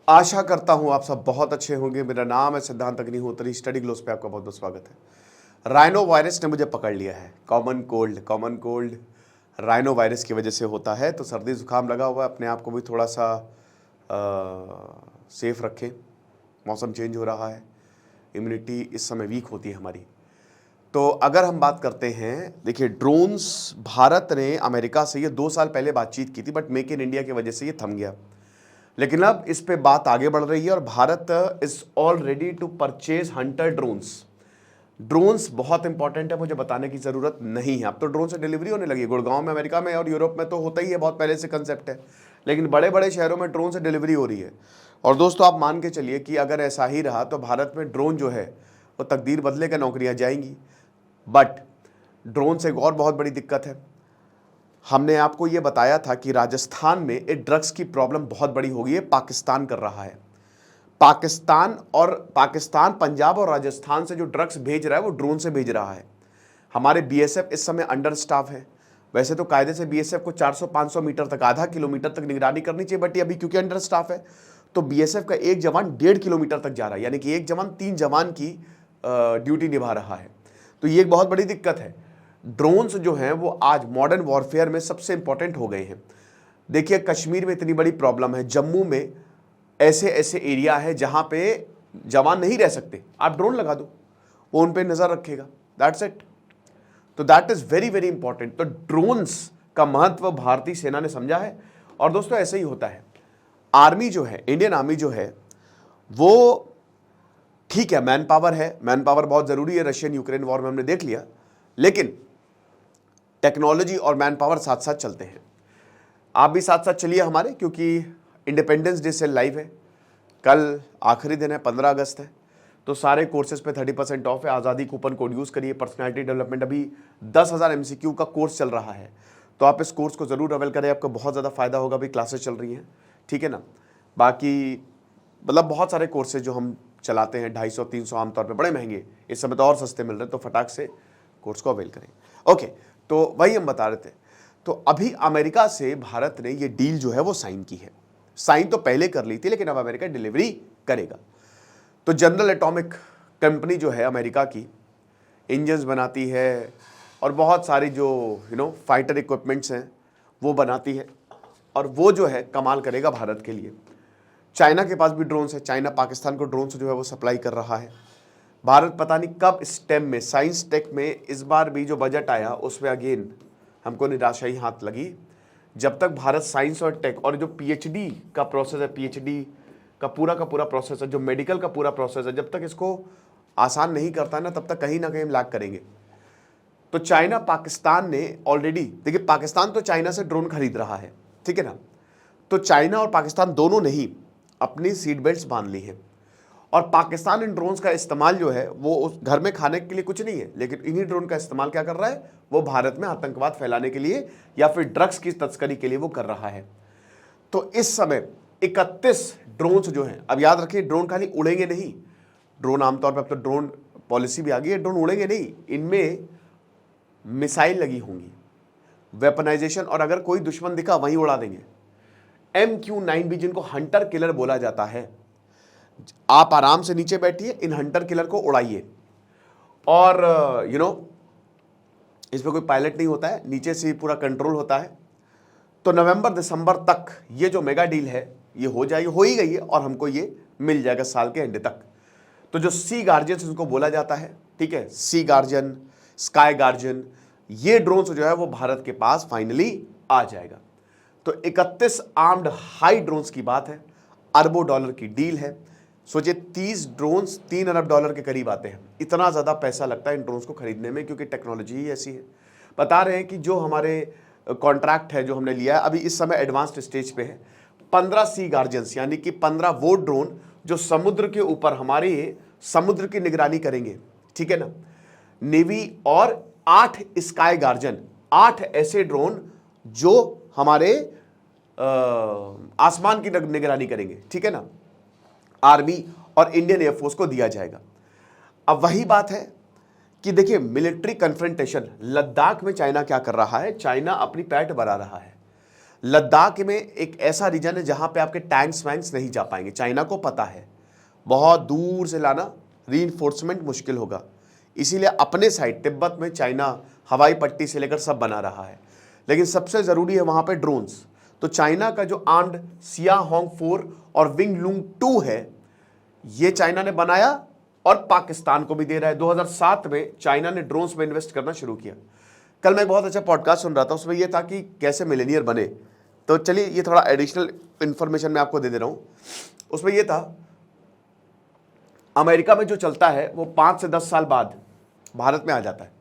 आशा करता हूं आप सब बहुत अच्छे होंगे। मेरा नाम है सिद्धांत अग्निहोत्री। स्टडी ग्लोस पे आपका बहुत बहुत स्वागत है। राइनो वायरस ने मुझे पकड़ लिया है। कॉमन कोल्ड राइनो वायरस की वजह से होता है। तो सर्दी जुकाम लगा हुआ है, अपने आप को भी थोड़ा सा सेफ रखें। मौसम चेंज हो रहा है, इम्यूनिटी इस समय वीक होती है हमारी। तो अगर हम बात करते हैं, देखिए ड्रोन्स, भारत ने अमेरिका से ये 2 साल पहले बातचीत की थी, बट मेक इन इंडिया की वजह से ये थम गया। लेकिन अब इस पे बात आगे बढ़ रही है और Bharat is all ready to purchase hunter drones. Drones बहुत इंपॉर्टेंट है, मुझे बताने की जरूरत नहीं है। अब तो ड्रोन से डिलीवरी होने लगी है। गुड़गांव में अमेरिका में और यूरोप में तो होता ही है, बहुत पहले से कंसेप्ट है। लेकिन बड़े बड़े शहरों में ड्रोन से डिलीवरी हो रही है। और दोस्तों आप मान के चलिए कि अगर ऐसा ही रहा तो भारत में ड्रोन जो है वो तकदीर बदले के नौकरियां जाएंगी। बट ड्रोन से एक और बहुत बड़ी दिक्कत है। हमने आपको ये बताया था कि राजस्थान में एक ड्रग्स की प्रॉब्लम बहुत बड़ी हो गई है, पाकिस्तान कर रहा है। पाकिस्तान पंजाब और राजस्थान से जो ड्रग्स भेज रहा है वो ड्रोन से भेज रहा है। हमारे बीएसएफ इस समय अंडर स्टाफ है। वैसे तो कायदे से बीएसएफ को 400-500 मीटर तक, आधा किलोमीटर तक निगरानी करनी चाहिए, बट ये अभी क्योंकि अंडर स्टाफ है तो बीएसएफ का एक जवान 1.5 किलोमीटर तक जा रहा है, यानी कि एक जवान 3 जवान की ड्यूटी निभा रहा है। तो ये एक बहुत बड़ी दिक्कत है। ड्रोन्स जो हैं वो आज मॉडर्न वॉरफेयर में सबसे इंपॉर्टेंट हो गए हैं। देखिए कश्मीर में इतनी बड़ी प्रॉब्लम है, जम्मू में ऐसे ऐसे एरिया है जहां पे जवान नहीं रह सकते, आप ड्रोन लगा दो, वो उन पे नजर रखेगा, दैट्स इट। तो that is very very important. तो ड्रोन्स का महत्व भारतीय सेना ने समझा है। और दोस्तों ऐसे ही होता है, आर्मी जो है, इंडियन आर्मी जो है वो ठीक है, मैन पावर है, मैन पावर बहुत जरूरी है, रशियन यूक्रेन वॉर में हमने देख लिया। लेकिन टेक्नोलॉजी और मैन पावर साथ साथ चलते हैं। आप भी साथ साथ चलिए हमारे, क्योंकि इंडिपेंडेंस डे सेल लाइव है। कल आखिरी दिन है, 15 अगस्त है। तो सारे कोर्सेज पे 30% ऑफ है। आज़ादी कूपन कोड यूज़ करिए। पर्सनालिटी डेवलपमेंट अभी 10,000 MCQ का कोर्स चल रहा है, तो आप इस कोर्स को ज़रूर अवेल करें, आपको बहुत ज़्यादा फायदा होगा। अभी क्लासेस चल रही हैं, ठीक है ना। बाकी मतलब बहुत सारे कोर्सेज जो हम चलाते हैं, 250-300 आमतौर पर, बड़े महंगे, इस समय तो और सस्ते मिल रहे हैं, तो फटाक से कोर्स को अवेल करें। ओके, तो वही हम बता रहे थे। तो अभी अमेरिका से भारत ने ये डील जो है वो साइन की है। साइन तो पहले कर ली थी, लेकिन अब अमेरिका डिलीवरी करेगा। तो जनरल एटॉमिक कंपनी जो है अमेरिका की, इंजन्स बनाती है और बहुत सारी जो फाइटर इक्विपमेंट्स हैं वो बनाती है, और वो जो है कमाल करेगा भारत के लिए। चाइना के पास भी ड्रोन्स है, चाइना पाकिस्तान को ड्रोन्स जो है वो सप्लाई कर रहा है। भारत पता नहीं कब स्टेम में, साइंस टेक में इस बार भी जो बजट आया उसमें अगेन हमको निराशा ही हाथ लगी। जब तक भारत साइंस और टेक और जो पीएचडी का प्रोसेस है, पीएचडी का पूरा प्रोसेस है, जो मेडिकल का पूरा प्रोसेस है, जब तक इसको आसान नहीं करता है ना, तब तक कहीं ना कहीं लैग करेंगे। तो चाइना पाकिस्तान ने ऑलरेडी, देखिए पाकिस्तान तो चाइना से ड्रोन खरीद रहा है, ठीक है ना। तो चाइना और पाकिस्तान दोनों ने ही अपनी सीट बेल्ट बांध ली है। और पाकिस्तान इन ड्रोन्स का इस्तेमाल जो है वो उस घर में खाने के लिए कुछ नहीं है, लेकिन इन्हीं ड्रोन का इस्तेमाल क्या कर रहा है, वो भारत में आतंकवाद फैलाने के लिए या फिर ड्रग्स की तस्करी के लिए वो कर रहा है। तो इस समय 31 ड्रोन्स जो हैं, अब याद रखिए ड्रोन खाली उड़ेंगे नहीं, ड्रोन आमतौर पर अब तो ड्रोन पॉलिसी भी आ गई है, ड्रोन उड़ेंगे नहीं, इनमें मिसाइल लगी होंगी, वेपनाइजेशन, और अगर कोई दुश्मन दिखा वहीं उड़ा देंगे। MQ-9B जिनको हंटर किलर बोला जाता है, आप आराम से नीचे बैठिए, इन हंटर किलर को उड़ाइए। और इस पर कोई पायलट नहीं होता है, नीचे से पूरा कंट्रोल होता है। तो नवंबर दिसंबर तक ये जो मेगा डील है ये हो जाएगी, हो ही गई है, और हमको ये मिल जाएगा साल के एंड तक। तो जो सी गार्जियन उनको बोला जाता है, ठीक है, सी गार्जियन, स्काई गार्जियन, ये ड्रोन्स जो है वो भारत के पास फाइनली आ जाएगा। तो 31 आर्म्ड हाई ड्रोन्स की बात है, अरबों डॉलर की डील है। सोचिए 30 ड्रोन्स $3 अरब के करीब आते हैं। इतना ज़्यादा पैसा लगता है इन ड्रोन्स को खरीदने में, क्योंकि टेक्नोलॉजी ही ऐसी है। बता रहे हैं कि जो हमारे कॉन्ट्रैक्ट है जो हमने लिया है, अभी इस समय एडवांस्ड स्टेज पे है। 15 सी गार्जियंस, यानी कि 15 वो ड्रोन जो समुद्र के ऊपर हमारे समुद्र की निगरानी करेंगे, ठीक है ना, नेवी, और 8 स्काई गार्जियन, 8 ऐसे ड्रोन जो हमारे आसमान की निगरानी करेंगे, ठीक है ना, आर्मी और इंडियन एयरफोर्स को दिया जाएगा। अब वही बात है कि देखिए मिलिट्री कन्फ्रंटेशन, लद्दाख में चाइना क्या कर रहा है, चाइना अपनी पैठ बढ़ा रहा है। लद्दाख में एक ऐसा रीजन है जहां पे आपके टैंक्स वैंक्स नहीं जा पाएंगे, चाइना को पता है, बहुत दूर से लाना रीइंफोर्समेंट मुश्किल होगा, इसीलिए अपने साइड तिब्बत में चाइना हवाई पट्टी से लेकर सब बना रहा है। लेकिन सबसे ज़रूरी है वहाँ पे ड्रोन्स। तो चाइना का जो आर्म्ड सियाहोंग 4 और विंग लूंग 2 है, ये चाइना ने बनाया और पाकिस्तान को भी दे रहा है। 2007 में चाइना ने ड्रोन्स में इन्वेस्ट करना शुरू किया। कल मैं बहुत अच्छा पॉडकास्ट सुन रहा था, उसमें यह था कि कैसे मिलेनियर बने। तो चलिए ये थोड़ा एडिशनल इन्फॉर्मेशन मैं आपको दे रहा हूँ। उसमें यह था, अमेरिका में जो चलता है वो 5 से 10 साल बाद भारत में आ जाता है।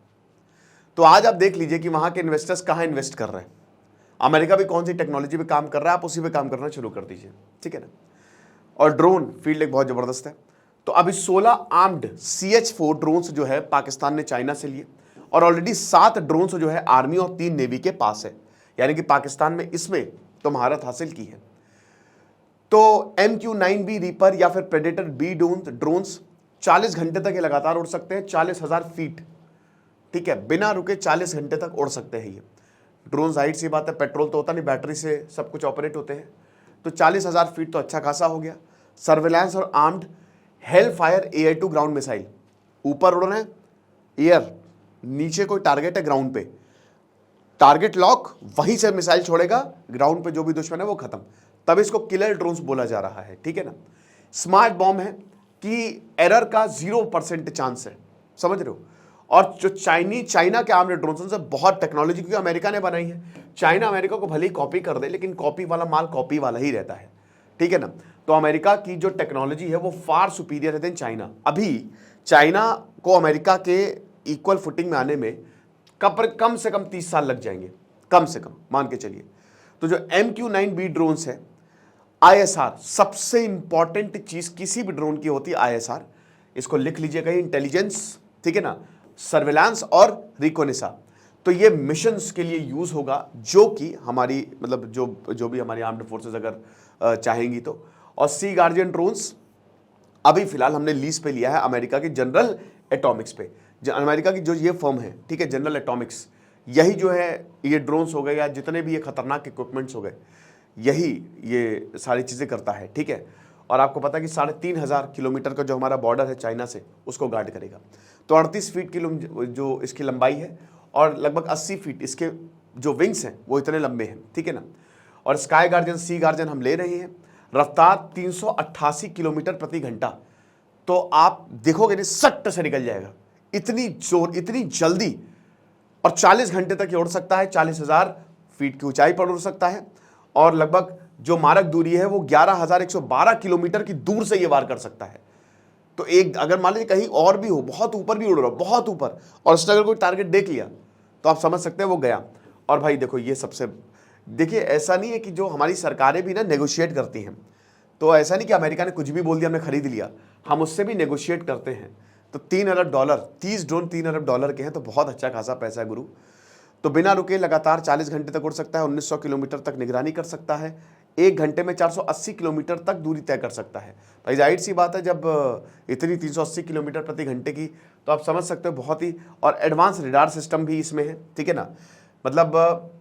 तो आज आप देख लीजिए कि वहाँ के इन्वेस्टर्स कहाँ इन्वेस्ट कर रहे हैं। अमेरिका भी कौन सी टेक्नोलॉजी पे काम कर रहा है, आप उसी पे काम करना शुरू कर दीजिए, ठीक है ना। और ड्रोन फील्ड एक बहुत ज़बरदस्त है। तो अभी 16 आर्म्ड CH-4 ड्रोन्स जो है पाकिस्तान ने चाइना से लिए, और ऑलरेडी 7 ड्रोन्स जो है आर्मी और 3 नेवी के पास है, यानी कि पाकिस्तान में इसमें तो महारत हासिल की है। तो MQ-9B रीपर या फिर प्रेडेटर B ड्रोन्स 40 घंटे तक ये लगातार उड़ सकते हैं, 40,000 फीट, ठीक है, बिना रुके 40 घंटे तक उड़ सकते हैं ये ड्रोन। जाहिर सी बात है, पेट्रोल तो होता नहीं, बैटरी से सब कुछ ऑपरेट होते हैं। तो 40,000 फीट तो अच्छा खासा हो गया। सर्वेलेंस और armed hello fire AI-2 ground missile, ऊपर उड़ रहे हैं, एयर, नीचे कोई टारगेट है ग्राउंड पे, टारगेट लॉक, वहीं से मिसाइल छोड़ेगा, ग्राउंड पे जो भी दुश्मन है वो खत्म। तब इसको किलर ड्रोन्स बोला जा रहा है, ठीक है ना। स्मार्ट बॉम्ब है कि एरर का 0% चांस है, समझ रहे हो। और जो चाइना के आर्म्ड ड्रोन से बहुत टेक्नोलॉजी, क्योंकि अमेरिका ने बनाई है। चाइना अमेरिका को भले ही कॉपी कर दे, लेकिन कॉपी वाला माल कॉपी वाला ही रहता है, ठीक है ना। तो अमेरिका की जो टेक्नोलॉजी है वो फार सुपीरियर है देन चाइना। अभी चाइना को अमेरिका के इक्वल फुटिंग में आने में कम से कम 30 साल लग जाएंगे, कम से कम मान के चलिए। तो जो MQ-9B ड्रोन्स है, ISR सबसे इंपॉर्टेंट चीज किसी भी ड्रोन की होती है, ISR, इसको लिख लीजिएगा, इंटेलिजेंस, ठीक है ना, सर्वेलांस और रिकोनेसा। तो ये मिशंस के लिए यूज होगा, जो कि हमारी मतलब जो भी हमारी आर्म्ड फोर्सेस अगर चाहेंगी तो। और सी गार्जियन ड्रोन्स अभी फिलहाल हमने लीज पे लिया है अमेरिका के जनरल एटॉमिक्स पे। अमेरिका की जो ये फर्म है, ठीक है, जनरल एटॉमिक्स, यही जो है ये ड्रोन्स हो गए या जितने भी ये खतरनाक इक्विपमेंट्स हो गए, यही ये सारी चीज़ें करता है, ठीक है। और आपको पता है कि 3,500 किलोमीटर का जो हमारा बॉर्डर है चाइना से, उसको गार्ड करेगा। तो 38 फीट की जो इसकी लंबाई है, और लगभग 80 फीट इसके जो विंग्स हैं वो इतने लंबे हैं, ठीक है ना। और स्काई गार्जियन, सी गार्जियन हम ले रहे हैं, रफ्तार 388 किलोमीटर प्रति घंटा। तो आप देखोगे नहीं, सट्ट से निकल जाएगा, इतनी जोर, इतनी जल्दी। और 40 घंटे तक ये उड़ सकता है, 40,000 फीट की ऊंचाई पर उड़ सकता है। और लगभग जो मारक दूरी है वो 11,112 किलोमीटर की दूर से ये वार कर सकता है। तो एक अगर मान लीजिए कहीं और भी हो, बहुत ऊपर भी उड़ रहा हो, बहुत ऊपर, और उसने अगर कोई टारगेट देख लिया तो आप समझ सकते हैं वो गया। और भाई देखो, ये सबसे, देखिए ऐसा नहीं है कि जो हमारी सरकारें भी ना नेगोशिएट करती हैं, तो ऐसा नहीं कि अमेरिका ने कुछ भी बोल दिया हमने खरीद लिया, हम उससे भी नेगोशिएट करते हैं। तो $3 अरब, 30 ड्रोन $3 अरब के हैं, तो बहुत अच्छा खासा पैसा है गुरु। तो बिना रुके लगातार 40 घंटे तक उड़ सकता है, 1900 किलोमीटर तक निगरानी कर सकता है, 1 घंटे में 480 किलोमीटर तक दूरी तय कर सकता है। भाई जाहिर सी बात है, जब इतनी 380 किलोमीटर प्रति घंटे की, तो आप समझ सकते हो बहुत ही, और एडवांस रेडार सिस्टम भी इसमें है, ठीक है ना। मतलब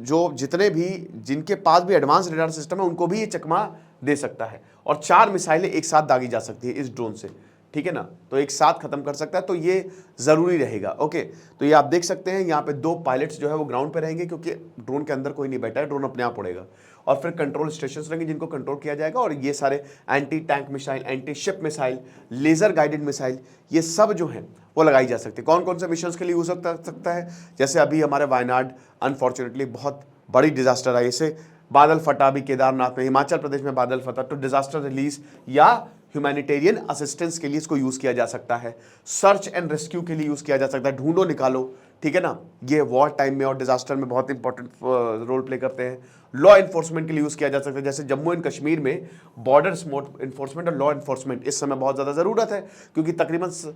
जो जितने भी जिनके पास भी एडवांस रेडार सिस्टम है उनको भी ये चकमा दे सकता है। और 4 मिसाइलें एक साथ दागी जा सकती है इस ड्रोन से, ठीक है ना। तो एक साथ खत्म कर सकता है, तो ये ज़रूरी रहेगा। ओके, तो ये आप देख सकते हैं, यहाँ पे 2 पायलट्स जो है वो ग्राउंड पे रहेंगे, क्योंकि ड्रोन के अंदर कोई नहीं बैठा है, ड्रोन अपने आप उड़ेगा। और फिर कंट्रोल स्टेशन रहेंगे जिनको कंट्रोल किया जाएगा। और ये सारे anti tank missile, anti ship missile, laser guided missile, ये सब जो हैं वो लगाई जा सकती है। कौन कौन से मिशन के लिए हो सकता है, जैसे अभी हमारे वायनाड अनफॉर्चुनेटली बहुत बड़ी डिजास्टर आई, इसे बादल फटा भी केदारनाथ में, हिमाचल प्रदेश में बादल फटा, तो डिजास्टर रिलीज या ह्यूमैनिटेरियन असिस्टेंस के लिए इसको यूज़ किया जा सकता है। सर्च एंड रेस्क्यू के लिए यूज़ किया जा सकता है, ढूंढो निकालो, ठीक है ना। ये वॉर टाइम में और डिजास्टर में बहुत इंपॉर्टेंट रोल प्ले करते हैं। लॉ इन्फोर्समेंट के लिए यूज़ किया जा सकता है, जैसे जम्मू एंड कश्मीर में बॉर्डर इन्फोर्समेंट और लॉ इन्फोर्समेंट इस समय बहुत ज़्यादा ज़रूरत है, क्योंकि तकरीबन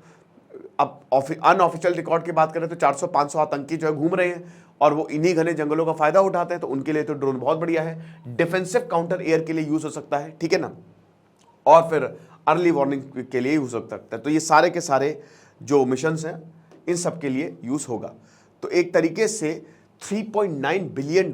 अब अनऑफिशियल रिकॉर्ड की बात करें तो 400-500 आतंकी जो है घूम रहे हैं, और वो इन्हीं घने जंगलों का फायदा उठाते हैं। तो उनके लिए तो ड्रोन बहुत बढ़िया है। डिफेंसिव काउंटर एयर के लिए यूज़ हो सकता है, ठीक है ना। और फिर अर्ली वार्निंग के लिए यूज़ हो सकता है। तो ये सारे के सारे जो मिशंस हैं इन सब के लिए यूज़ होगा। तो एक तरीके से $3.9 बिलियन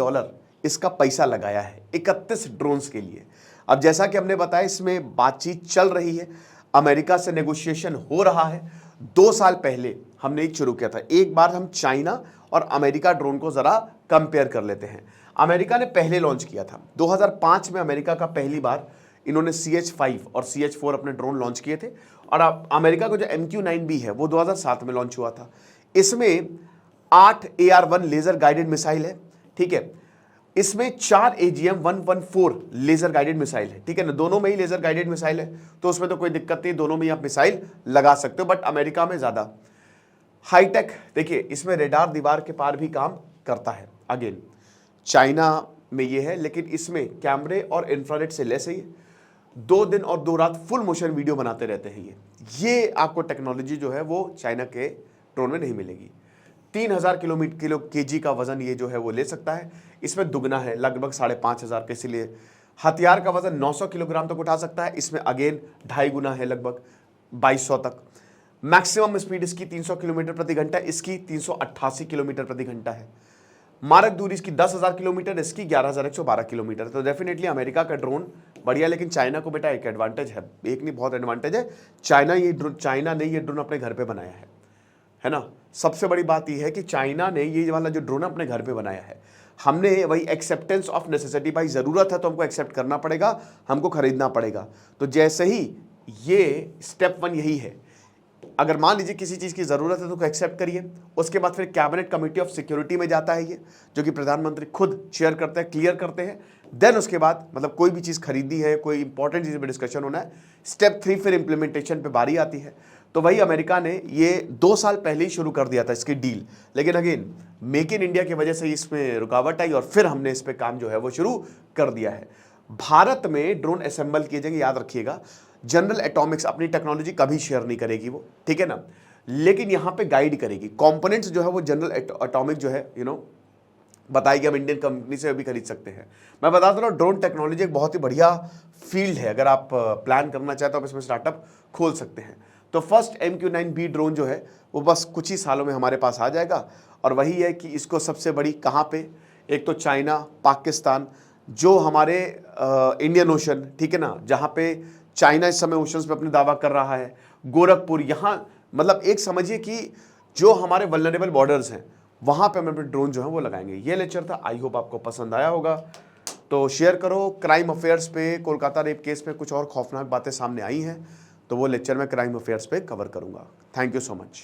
इसका पैसा लगाया है 31 ड्रोन्स के लिए। अब जैसा कि हमने बताया, इसमें बातचीत चल रही है, अमेरिका से नेगोशिएशन हो रहा है। 2 साल पहले हमने शुरू किया था। एक बार हम चाइना और अमेरिका ड्रोन को जरा कंपेयर कर लेते हैं। अमेरिका ने पहले लॉन्च किया था 2005 में, अमेरिका का पहली बार इन्होंने CH-5 और CH-4 अपने ड्रोन लॉन्च किए थे। और अमेरिका का जो MQ-9B है वो 2007 में लॉन्च हुआ था। इसमें 8 AR-1 लेजर गाइडेड मिसाइल है, ठीक है। इसमें 4 AGM-114 लेजर गाइडेड मिसाइल है, ठीक है ना। दोनों में ही लेजर गाइडेड मिसाइल है, तो उसमें तो कोई दिक्कत नहीं, दोनों में ही आप मिसाइल लगा सकते हो। बट अमेरिका में ज्यादा हाईटेक, देखिए इसमें रेडार दीवार के पार भी काम करता है। अगेन चाइना में ये है, लेकिन इसमें कैमरे और इंफ्रारेड से लेस है ये। 2 दिन और 2 रात फुल मोशन वीडियो बनाते रहते हैं ये आपको टेक्नोलॉजी जो है वो चाइना के ड्रोन में नहीं मिलेगी। 3000 किलो केजी का वजन ये जो है वो ले सकता है। इसमें दुगना है, लगभग 5500 के, इसलिए हथियार का वजन 900 किलोग्राम तक उठा सकता है। इसमें अगेन 2.5 गुना है, लगभग 2200 तक। मैक्सिमम स्पीड इसकी 300 किलोमीटर प्रति घंटा, इसकी 388 किलोमीटर प्रति घंटा है। मारक दूरी इसकी 10,000 किलोमीटर, इसकी 11,112 किलोमीटर। तो डेफिनेटली अमेरिका का ड्रोन बढ़िया, लेकिन चाइना को बेटा एक एडवांटेज है, एक नहीं बहुत एडवांटेज है। चाइना ने ये ड्रोन अपने घर पे बनाया है ना। सबसे बड़ी बात यह है कि चाइना ने ये वाला जो ड्रोन अपने घर पे बनाया है। हमने वही एक्सेप्टेंस ऑफ नेसेसिटी, भाई जरूरत है तो हमको एक्सेप्ट करना पड़ेगा, हमको खरीदना पड़ेगा। तो जैसे ही ये स्टेप 1 यही है, अगर मान लीजिए किसी चीज़ की ज़रूरत है तो एक्सेप्ट करिए। उसके बाद फिर कैबिनेट कमेटी ऑफ सिक्योरिटी में जाता है ये, जो कि प्रधानमंत्री खुद शेयर करते हैं, क्लियर करते हैं। देन उसके बाद मतलब कोई भी चीज़ खरीदी है, कोई इंपॉर्टेंट चीज़ पे डिस्कशन होना है, स्टेप 3 फिर इंप्लीमेंटेशन पे बारी आती है। तो वही अमेरिका ने ये 2 साल पहले ही शुरू कर दिया था इसकी डील, लेकिन अगेन मेक इन इंडिया की वजह से इसमें रुकावट आई और फिर हमने इस पर काम जो है वो शुरू कर दिया है। भारत में ड्रोन असेंबल किए जाएंगे, याद रखिएगा। जनरल एटॉमिक्स अपनी टेक्नोलॉजी कभी शेयर नहीं करेगी वो, ठीक है ना, लेकिन यहाँ पे गाइड करेगी। कंपोनेंट्स जो है वो जनरल एटॉमिक जो है बताएगी, हम इंडियन कंपनी से भी खरीद सकते हैं। मैं बताता हूँ, ड्रोन टेक्नोलॉजी एक बहुत ही बढ़िया फील्ड है। अगर आप प्लान करना चाहते हो आप इसमें स्टार्टअप खोल सकते हैं। तो फर्स्ट MQ-9B ड्रोन जो है वो बस कुछ ही सालों में हमारे पास आ जाएगा। और वही है कि इसको सबसे बड़ी कहाँ पे, एक तो चाइना, पाकिस्तान, जो हमारे इंडियन ओशन, ठीक है ना, जहाँ पे चाइना इस समय ओशंस पे अपने दावा कर रहा है, गोरखपुर, यहाँ मतलब एक समझिए कि जो हमारे वल्नरेबल बॉर्डर्स हैं वहाँ पे हम अपने ड्रोन जो है वो लगाएंगे। ये लेक्चर था, आई होप आपको पसंद आया होगा। तो शेयर करो। क्राइम अफेयर्स पे, कोलकाता रेप केस पे कुछ और खौफनाक बातें सामने आई हैं, तो वो लेक्चर में क्राइम अफेयर्स पे कवर करूँगा। Thank you so much.